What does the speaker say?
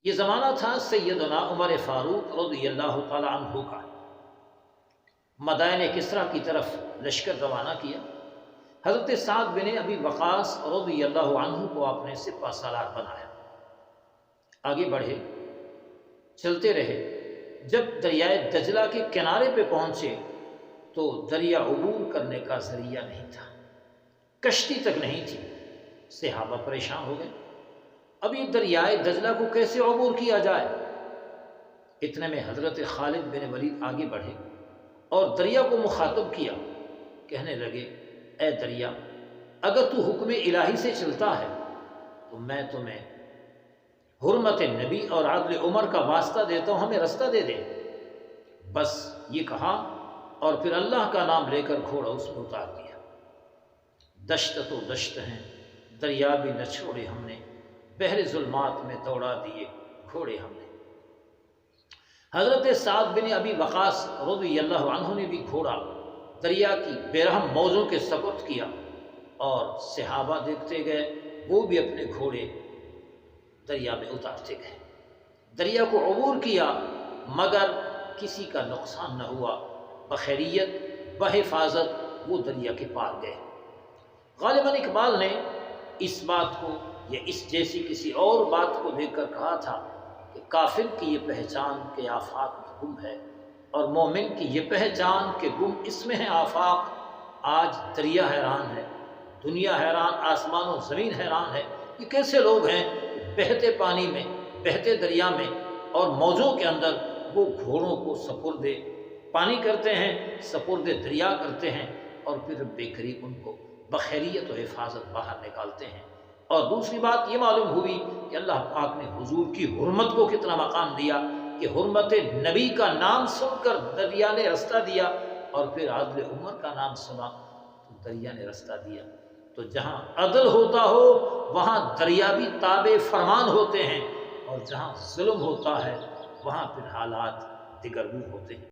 یہ زمانہ تھا سیدنا عمر فاروق رضی اللہ تعالی عنہ کا۔ مدائن کسریٰ کی طرف لشکر روانہ کیا۔ حضرت سعد بن ابی وقاص رضی اللہ عنہ کو آپ نے سپہ سالار بنایا۔ آگے بڑھے، چلتے رہے۔ جب دریائے دجلہ کے کنارے پہ پہنچے تو دریا عبور کرنے کا ذریعہ نہیں تھا، کشتی تک نہیں تھی۔ صحابہ پریشان ہو گئے، اب یہ دریائے دجلہ کو کیسے عبور کیا جائے؟ اتنے میں حضرت خالد بن ولید آگے بڑھے اور دریا کو مخاطب کیا، کہنے لگے اے دریا، اگر تو حکم الہی سے چلتا ہے تو میں تمہیں حرمت نبی اور عدل عمر کا واسطہ دیتا ہوں، ہمیں رستہ دے دے۔ بس یہ کہا اور پھر اللہ کا نام لے کر گھوڑا اس میں اتار دیا۔ دشت تو دشت ہیں، دریا بھی نہ چھوڑے ہم نے، بحر ظلمات میں دوڑا دیے گھوڑے ہم نے۔ حضرت سعد بن ابی وقاص رضی اللہ عنہ نے بھی گھوڑا دریا کی بے رحم موجوں کے سپرد کیا، اور صحابہ دیکھتے گئے، وہ بھی اپنے گھوڑے دریا میں اتارتے گئے۔ دریا کو عبور کیا مگر کسی کا نقصان نہ ہوا، بخیریت بحفاظت وہ دریا کے پار گئے۔ غالباً اقبال نے اس بات کو یا اس جیسی کسی اور بات کو دیکھ کر کہا تھا کہ کافر کی یہ پہچان کہ آفاق میں گم ہے، اور مومن کی یہ پہچان کہ گم اس میں ہے آفاق۔ آج دریا حیران ہے، دنیا حیران، آسمان و زمین حیران ہے، یہ کیسے لوگ ہیں بہتے پانی میں، بہتے دریا میں اور موجوں کے اندر وہ گھوڑوں کو سپرد پانی کرتے ہیں، سپرد دریا کرتے ہیں، اور پھر بے قریب ان کو بخیریت و حفاظت باہر نکالتے ہیں۔ اور دوسری بات یہ معلوم ہوئی کہ اللہ پاک نے حضور کی حرمت کو کتنا مقام دیا کہ حرمت نبی کا نام سن کر دریا نے رستہ دیا، اور پھر عدل عمر کا نام سنا تو دریا نے رستہ دیا۔ تو جہاں عدل ہوتا ہو وہاں دریا بھی تابع فرمان ہوتے ہیں، اور جہاں ظلم ہوتا ہے وہاں پھر حالات دگرگوں ہوتے ہیں۔